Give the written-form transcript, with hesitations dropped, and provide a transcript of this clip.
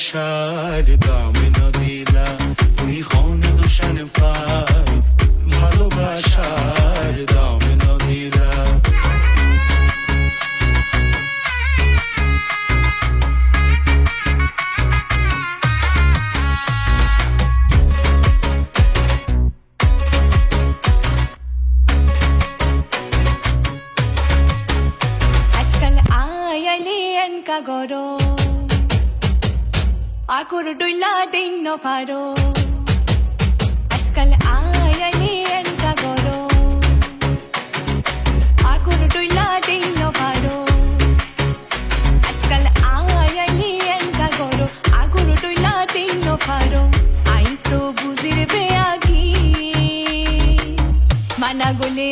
ভালোবাসার দাম না দিলা তুই হন দূষণ ফাই ভালোবাসার দাম না দিলা গরো আগুর ডইলা দিন নভারো আজকাল আয়ালি এনকা গরো আগুর ডইলা দিন নভারো আজকাল আয়ালি এনকা গরো আগুর ডইলা দিন নভারো আই তো বুঝির বেআগি মানা গলে